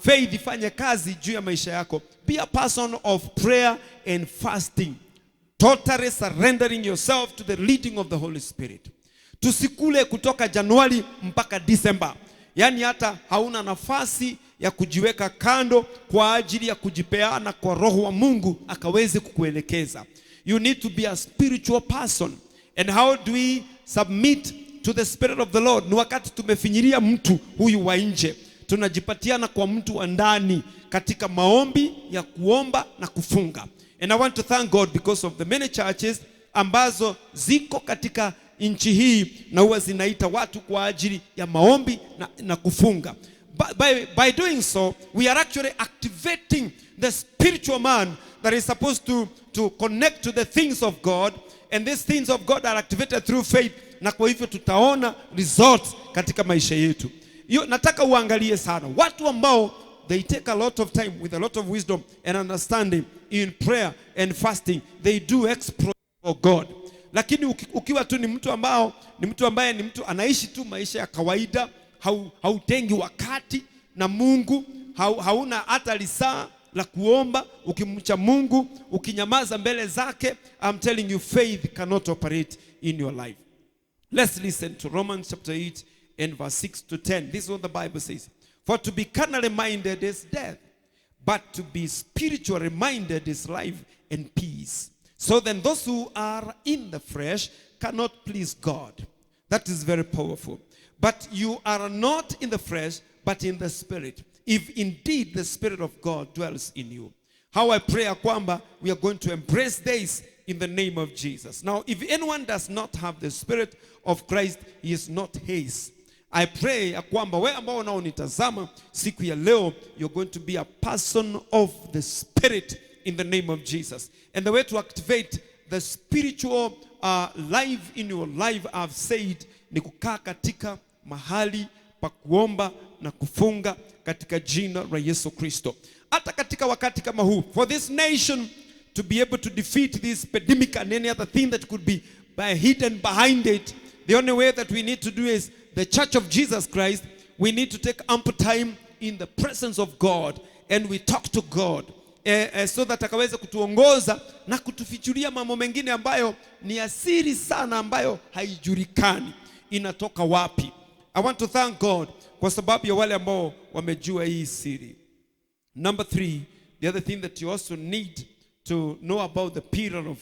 faith ifanye kazi juu ya maisha yako, be a person of prayer and fasting, totally surrendering yourself to the leading of the Holy Spirit. Tusikule kutoka Januari mpaka December, yani hata hauna nafasi ya kujiweka kando kwa ajili ya kujipeana kwa Roho wa Mungu akaweze kukuelekeza. You need to be a spiritual person. And how do we submit to the Spirit of the Lord? Ni wakati tumefinyiria mtu huyu wa nje, tunajipatiana kwa mtu wa ndani katika maombi ya kuomba na kufunga. And I want to thank God because of the many churches ambazo ziko katika nchi hii na huwa zinaita watu kwa ajili ya maombi na kufunga. By doing so, we are actually activating the spiritual man that is supposed to connect to the things of God, and these things of God are activated through faith, na kwa hivyo tutaona results katika maisha yetu. Nataka uangalie sana watu ambao they take a lot of time with a lot of wisdom and understanding in prayer and fasting, they do exploit for God. Lakini ukiwa tu ni mtu ambaye ni mtu anaishi tu maisha ya kawaida, hautengi wakati na Mungu, hauna hata lisaa la kuomba, ukimcha Mungu, ukinyamaza mbele zake, I'm telling you faith cannot operate in your life. Let's listen to Romans chapter 8 and verse 6 to 10. This is what the Bible says. For to be carnally minded is death, but to be spiritually minded is life and peace. So then those who are in the flesh cannot please God. That is very powerful. But you are not in the flesh, but in the Spirit, if indeed the Spirit of God dwells in you. How I pray kwamba we are going to embrace this in the name of Jesus. Now, if anyone does not have the Spirit of Christ, he is not his. I pray kwamba wewe ambao unaonitazama siku ya leo, you're going to be a person of the Spirit in the name of Jesus. And the way to activate the spiritual life in your life, I've said, ni kukaa katika mahali pa kuomba na kufunga katika jina la Yesu Kristo. Hata katika wakati kama huu, for this nation to be able to defeat this pandemic and any other thing that could be hidden behind it, the only way that we need to do is the Church of Jesus Christ, we need to take ample time in the presence of God and we talk to God. So that akaweze kutuongoza na kutufichulia mambo mengine ambayo ni asiri sana, ambayo haijulikani inatoka wapi. I want to thank God kwa sababu ya wale ambao wamejua hii siri. Number 3, the other thing that you also need to know about the period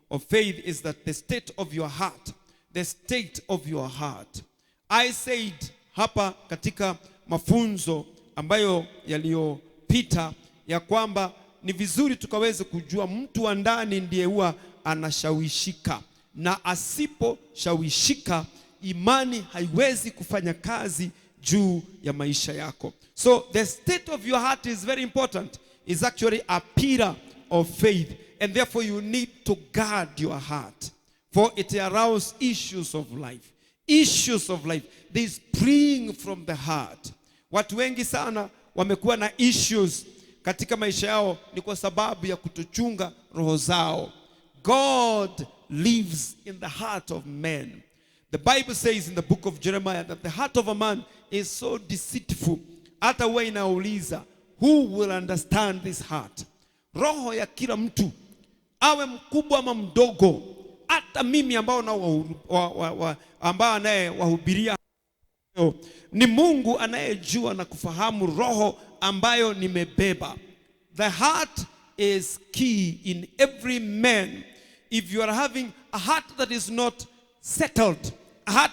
of faith is that the state of your heart. The state of your heart. I said hapa katika mafunzo ambayo yaliyopita ya kwamba ni vizuri tukaweze kujua mtu wa ndani ndiye huwa anashawishika, na asiposhawishika imani haiwezi kufanya kazi juu ya maisha yako. So the state of your heart is very important. It's actually a pillar of faith, and therefore you need to guard your heart, for it arouses issues of life. Issues of life, they spring from the heart. Watu wengi sana wamekuwa na issues katika maisha yao ni kwa sababu ya kutochunga roho zao. God lives in the heart of man. The Bible says in the book of Jeremiah that the heart of a man is so deceitful. Hata wewe inauliza, who will understand this heart? Roho ya kila mtu, awe mkubwa ama mdogo, hata mimi ambao anayewahubiria, ni Mungu anayejua na kufahamu roho ambayo nimebeba. The heart is key in every man. If you are having a heart that is not settled, A heart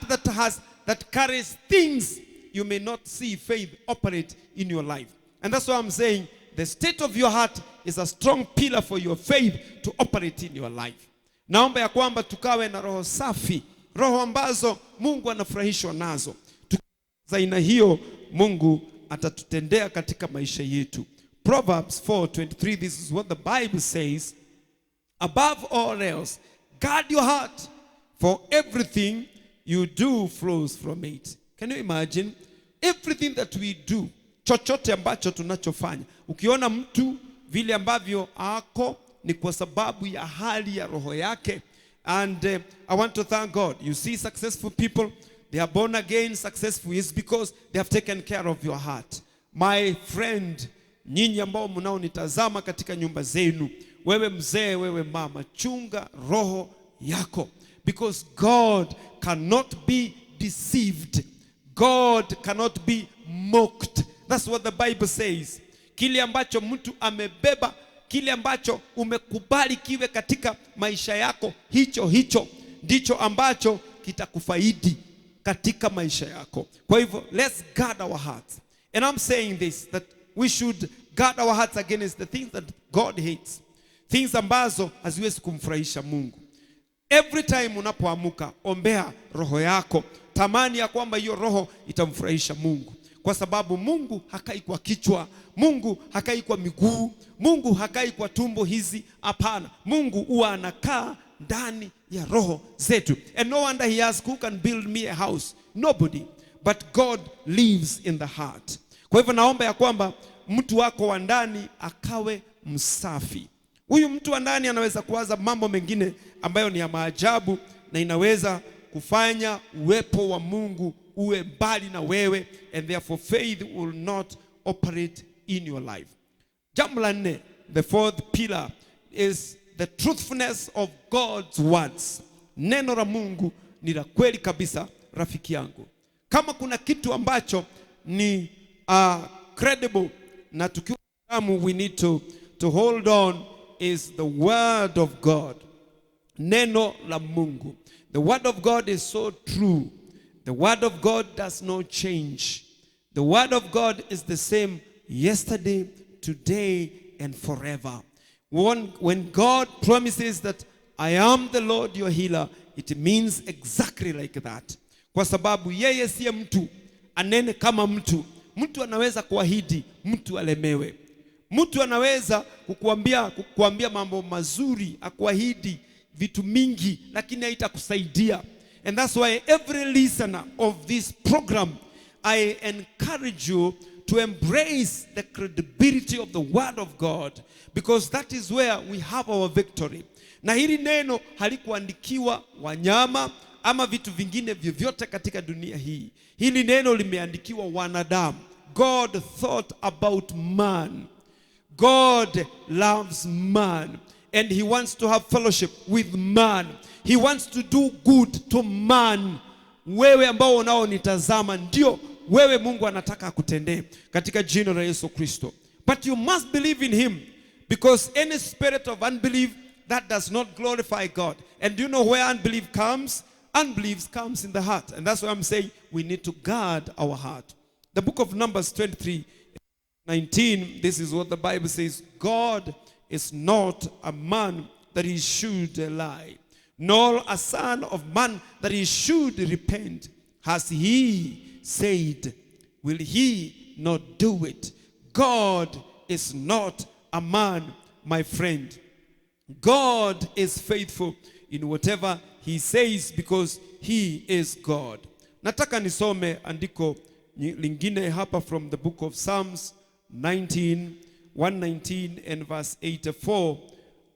that carries things you may not see faith operate in your life. And that's why I'm saying the state of your heart is a strong pillar for your faith to operate in your life. Naomba ya kwamba tukawe na roho safi, roho ambazo Mungu anafurahishwa nazo. Za aina hiyo Mungu atatutendea katika maisha yetu. Proverbs 4:23, this is what the Bible says. Above all else, guard your heart, for everything you do flows from it. Can you imagine? Everything that we do, chochote ambacho tunachofanya, ukiona mtu vile ambavyo ako ni kwa sababu ya hali ya roho yake. And I want to thank God. You see successful people, they are born again successful is because they have taken care of your heart. My friend, nyinyi ambao mnaonitazama katika nyumba zenu, wewe mzee, wewe mama, chunga roho yako, because God cannot be deceived. God cannot be mocked. That's what the Bible says. Kile ambacho mtu amebeba, kile ambacho umekubali kiwe katika maisha yako, hicho ndicho ambacho kitakufaidi katika maisha yako. Kwa hivyo, let's guard our hearts. And I'm saying this, that we should guard our hearts against the things that God hates. Things ambazo haziwezi kumfurahisha Mungu. Every time unapoamuka, ombea roho yako. Tamani ya kwamba hiyo roho itamfurahisha Mungu. Kwa sababu Mungu hakai kwa kichwa, Mungu hakai kwa miguu, Mungu hakai kwa tumbo hizi, hapana. Mungu huwa anakaa ndani ya roho zetu. And no wonder he asks, who can build me a house? Nobody. But God lives in the heart. Kwa hivyo naomba ya kwamba mtu wako wa ndani akawe msafi. Huyu mtu wa ndani anaweza kuwaza mambo mengine ambayo ni ya maajabu, na inaweza kufanya uwepo wa Mungu uwe mbali na wewe, and therefore faith will not operate in your life. Jambo la nne, the fourth pillar, is the truthfulness of God's words. Neno la Mungu ni la kweli kabisa, rafiki yangu. Kama kuna kitu ambacho ni credible na tukiwa we need to hold on is the word of God. Neno la Mungu. The word of God is so true. The word of God does not change. The word of God is the same yesterday, today, and forever. When God promises that I am the Lord your healer, it means exactly like that. Kwa sababu yeye siye mtu anene kama mtu. Mtu anaweza kuahidi, mtu alemewe. Mtu anaweza kukuambia mambo mazuri, akuahidi vitu mingi, lakini haitakusaidia. And that's why every listener of this program, I encourage you to embrace the credibility of the word of God, because that is where we have our victory. Na hili neno halikuandikiwa wanyama ama vitu vingine vyovyote katika dunia hii. Hili neno limeandikiwa wanadamu. God thought about man. God loves man, and he wants to have fellowship with man. He wants to do good to man. Wewe ambao unaonitazama, ndio wewe Mungu anataka akutendee katika jina la Yesu Kristo. But you must believe in him, because any spirit of unbelief, that does not glorify God. And do you know where unbelief comes? Unbelief comes in the heart. And that's why I'm saying we need to guard our heart. The book of Numbers 23:19, this is what the Bible says. God is not a man that he should lie, nor a son of man that he should repent. Has he said, will he not do it? God is not a man, my friend. God is faithful in whatever he says, because he is God. Nataka nisome andiko lingine hapa from the book of Psalms 119 and verse 84.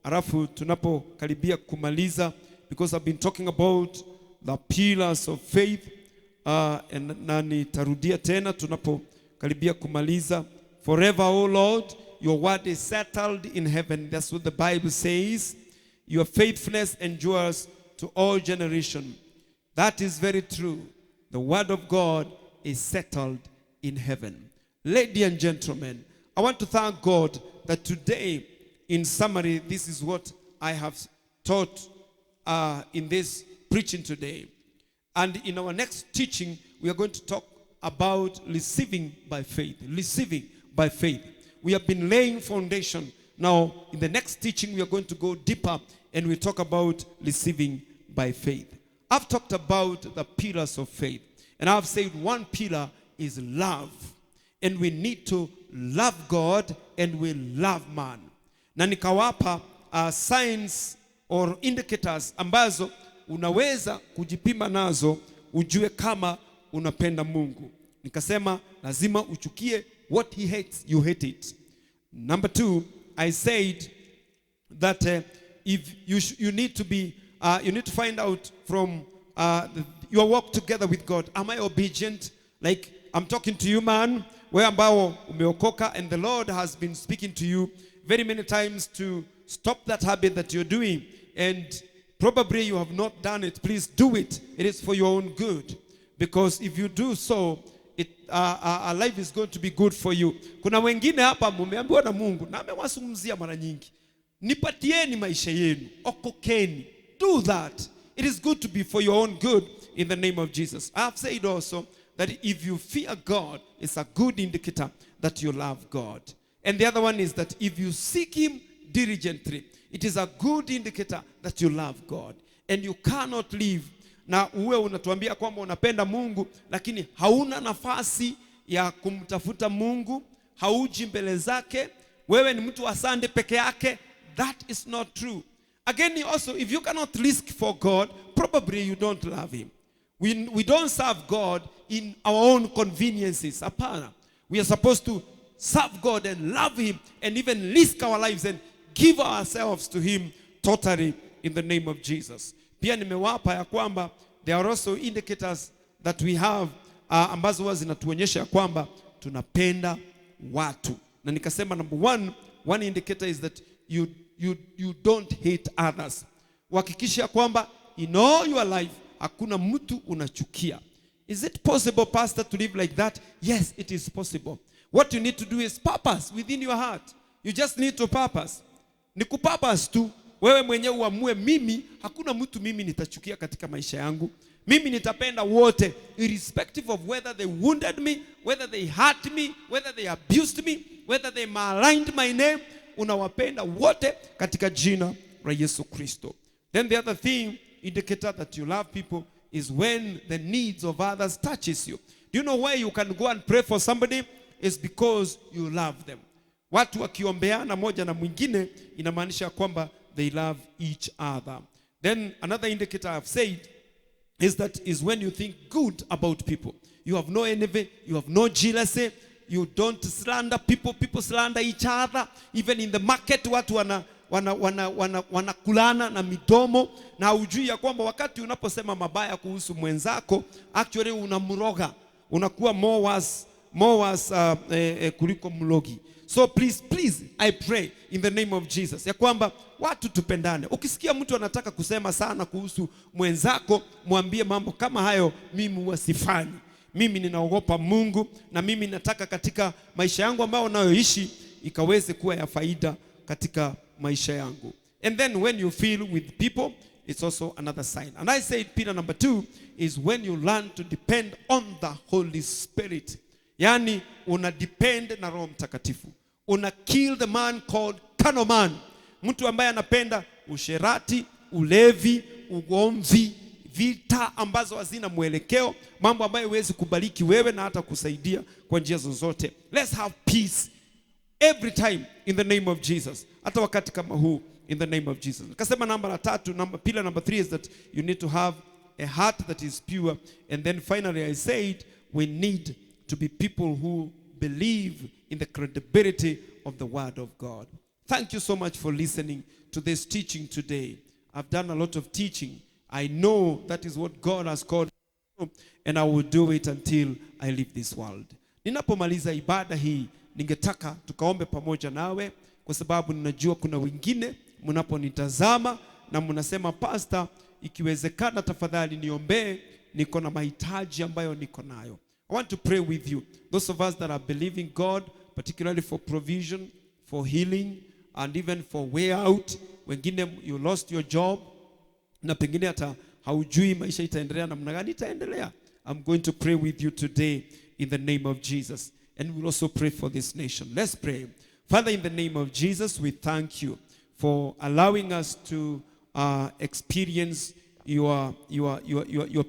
Arafu tunapokaribia kumaliza, because I've been talking about the pillars of faith, and nitarudia tena tunapokaribia kumaliza. Forever, O Lord, your word is settled in heaven. That's what the Bible says. Your faithfulness endures to all generations. That is very true. The word of God is settled in heaven. Ladies and gentlemen, I want to thank God that today, in summary, this is what I have taught in this preaching today. And in our next teaching, we are going to talk about receiving by faith. Receiving by faith. We have been laying foundation. Now, in the next teaching, we are going to go deeper and we talk about receiving by faith. I've talked about the pillars of faith. And I've said one pillar is love. And we need to love God and we love man. Na nikawapa signs or indicators ambazo unaweza kujipima nazo ujue kama unapenda Mungu. Nikasema lazima uchukie what he hates, you hate it. Number 2, I said that if you need to be you need to find out from your walk together with God. Am I obedient? Like I'm talking to you, man, where ambao umeokoka and the Lord has been speaking to you very many times to stop that habit that you're doing, and probably you have not done it. Please do it. It is for your own good, because if you do so, our life is going to be good for you. Kuna wengine hapa mumeambiwa na Mungu na amewazungumzia mara nyingi, nipatieni maisha yenu, okokeni. Do that. It is good to be for your own good in the name of Jesus. I have said also that if you fear God, it's a good indicator that you love God. And the other one is that if you seek him diligently, it is a good indicator that you love God. And you cannot live na uwe unatuambia kwamba unapenda Mungu lakini hauna nafasi ya kumtafuta Mungu, hauji mbele zake, wewe ni mtu wa Sunday peke yake. That is not true. Again, also, if you cannot risk for God, probably you don't love him. We don't serve God in our own conveniences. Apana. We are supposed to serve God and love him and even risk our lives and give ourselves to him totally in the name of Jesus. Pia nimewapa ya kwamba there are also indicators that we have ambazo huwa zinatuonyesha ya kwamba tunapenda watu. Na nikasema number one indicator is that you don't hate others. Hakikisha kwamba in all your life hakuna mtu unachukia. Is it possible, pastor, to live like that? Yes, it is possible. What you need to do is purpose within your heart. You just need to purpose. Ni kupurpose tu. Wewe mwenyewe uamue, mimi hakuna mtu mimi nitachukia katika maisha yangu. Mimi nitapenda wote, irrespective of whether they wounded me, whether they hurt me, whether they abused me, whether they maligned my name. Unawapenda wote katika jina la Yesu Kristo. Then the other thing, indicator that you love people, is when the needs of others touches you. Do you know why you can go and pray for somebody? It's because you love them. Watu wakiombeana moja na mwingine inamaanisha kwamba they love each other. Then another indicator I've said is when you think good about people. You have no envy, you have no jealousy, you don't slander people. People slander each other. Even in the market watu wanakulana na midomo, na ujui ya kwamba wakati unaposema mabaya kuhusu mwenzako actually unamroga, unakuwa more worse kuliko mlogi. So please I pray in the name of Jesus ya kwamba watu tupendane. Ukisikia mtu anataka kusema sana kuhusu mwenzako, mwambie mambo kama hayo mimi wasifanyi. Mimi ninaogopa Mungu na mimi nataka katika maisha yangu ambayo nayoishi ikaweze kuwa ya faida katika maisha yangu. And then when you feel with people, it's also another sign. And I said pillar number 2 is when you learn to depend on the Holy Spirit. Yani una depend na Roho Mtakatifu. Una kill the man called carnal man. Mtu ambaye anapenda usherati, ulevi, ugomvi, vita ambazo hazina mwelekeo, mambo ambayo huwezi kubariki wewe na hata kusaidia kwa njia zozote. Let's have peace every time in the name of Jesus. Hata wakati kama huu in the name of Jesus. Kasema pillar number 3 is that you need to have a heart that is pure. And then finally I said we need to be people who believe in the credibility of the word of God. Thank you so much for listening to this teaching today. I've done a lot of teaching. I know that is what God has called me, and I will do it until I leave this world. Ninapomaliza ibada hii, ningetaka tukaombe pamoja nawe, kwa sababu ninajua kuna wengine mnaponitazama na mnasema, pastor, ikiwezekana tafadhali niombee, niko na mahitaji ambayo niko nayo. I want to pray with you. Those of us that are believing God, particularly for provision, for healing, and even for way out. Wengine you lost your job, na pengine hata haujui maisha itaendelea namna gani, itaendelea. I'm going to pray with you today in the name of Jesus. And we'll also pray for this nation. Let's pray. Father, in the name of Jesus, we thank you for allowing us to experience your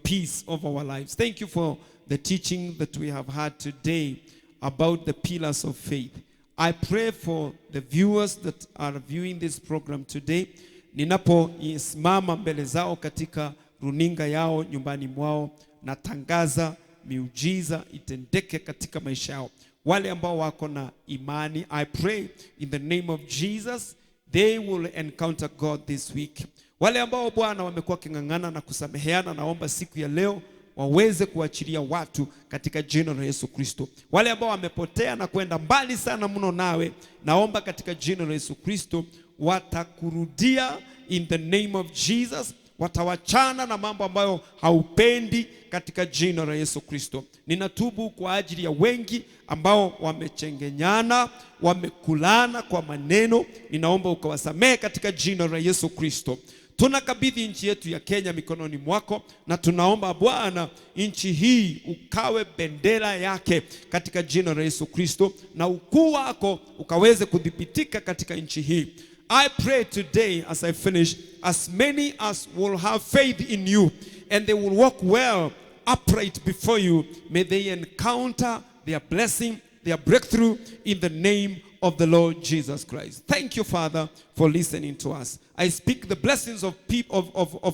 peace of our lives. Thank you for the teaching that we have had today about the pillars of faith. I pray for the viewers that are viewing this program today. Ninaposimama mbele zao katika runinga yao nyumbani mwao, natangaza miujiza itendeke katika maisha yao. Wale ambao wako na imani, I pray in the name of Jesus, they will encounter God this week. Wale ambao Bwana wamekuwa kingangana na kusameheana, naomba siku ya leo waweze kuachilia watu katika jina la Yesu Kristo. Wale ambao wamepotea na kwenda mbali sana mno nawe, naomba katika jina la Yesu Kristo watakurudia in the name of Jesus. Watawachana na mambo ambayo haupendi katika jina la Yesu Kristo. Ninatubu kwa ajili ya wengi ambao wamechengenyana, wamekulana kwa maneno. Ninaomba ukawasamehe katika jina la Yesu Kristo. Tunakabidhi nchi yetu ya Kenya mikononi mwako, na tunaomba Bwana, nchi hii ukawe bendera yake katika jina la Yesu Kristo, na ukuu wako ukaweze kudhibitika katika nchi hii. I pray today as I finish, as many as will have faith in you and they will walk well upright before you, may they encounter their blessing, their breakthrough in the name of the Lord Jesus Christ. Thank you, Father, for listening to us. I speak the blessings of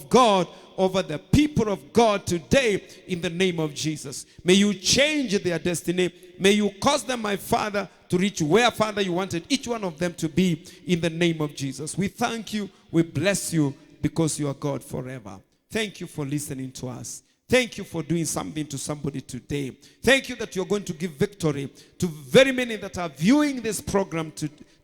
God over the people of God today in the name of Jesus. May you change their destiny. May you cause them, my Father, to reach where, Father, you wanted each one of them to be in the name of Jesus. We thank you. We bless you because you are God forever. Thank you for listening to us. Thank you for doing something to somebody today. Thank you that you're going to give victory to very many that are viewing this program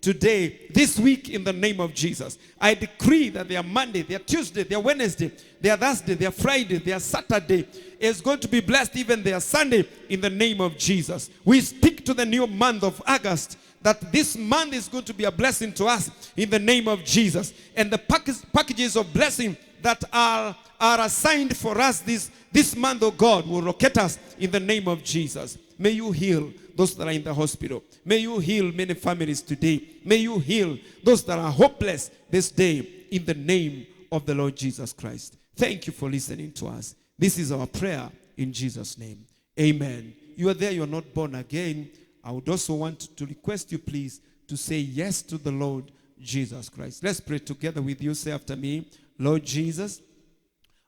today, this week, in the name of Jesus. I decree that their Monday, their Tuesday, their Wednesday, their Thursday, their Friday, their Saturday is going to be blessed, even their Sunday, in the name of Jesus. We speak to the new month of August, that this month is going to be a blessing to us in the name of Jesus. And the packages of blessing that are assigned for us this month, oh God, will locate us in the name of Jesus. May you heal those that are in the hospital. May you heal many families today. May you heal those that are hopeless this day in the name of the Lord Jesus Christ. Thank you for listening to us. This is our prayer in Jesus' name. Amen. You are there, you are not born again. I would also want to request you, please, to say yes to the Lord Jesus Christ. Let's pray together with you. Say after me, Lord Jesus,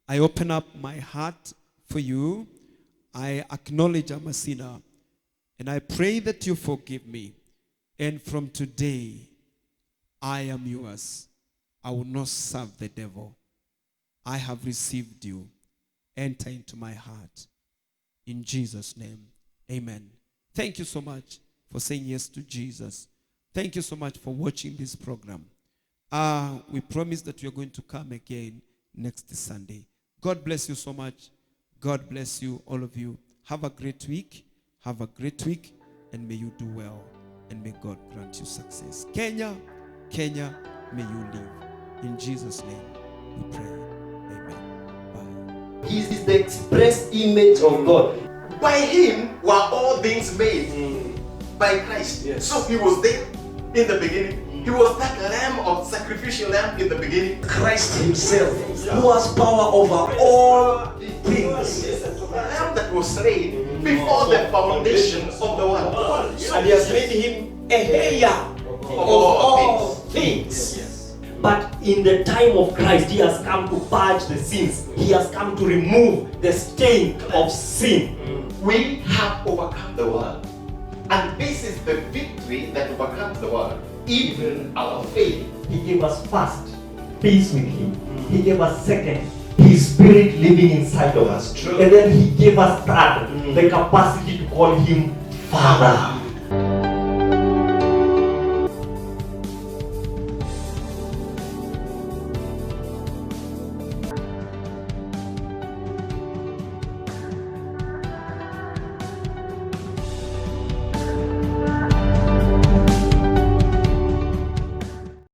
I open up my heart for you. I acknowledge I'm a sinner, and I pray that you forgive me. And from today, I am yours. I will not serve the devil. I have received you. Enter into my heart. In Jesus' name, amen. Thank you so much for saying yes to Jesus. Thank you so much for watching this program. We promise that we are going to come again next Sunday. God bless you so much. God bless you, all of you. Have a great week. Have a great week. And may you do well. And may God grant you success. Kenya, may you live. In Jesus' name we pray. Amen. Bye. He is the express image of God. By him were all things made. By Christ. Yes. So he was there in the beginning. He was that lamb of sacrificial lamb in the beginning. Christ himself, who has power over all things. The lamb that was slain before the foundation of the world. And he has made him a heir of all things. But in the time of Christ, he has come to purge the sins. He has come to remove the stain of sin. We have overcome the world. And this is the victory that overcomes the world. Even our faith. He gave us first peace with him. He gave us second his spirit living inside of us. True. And then he gave us third the capacity to call him Father.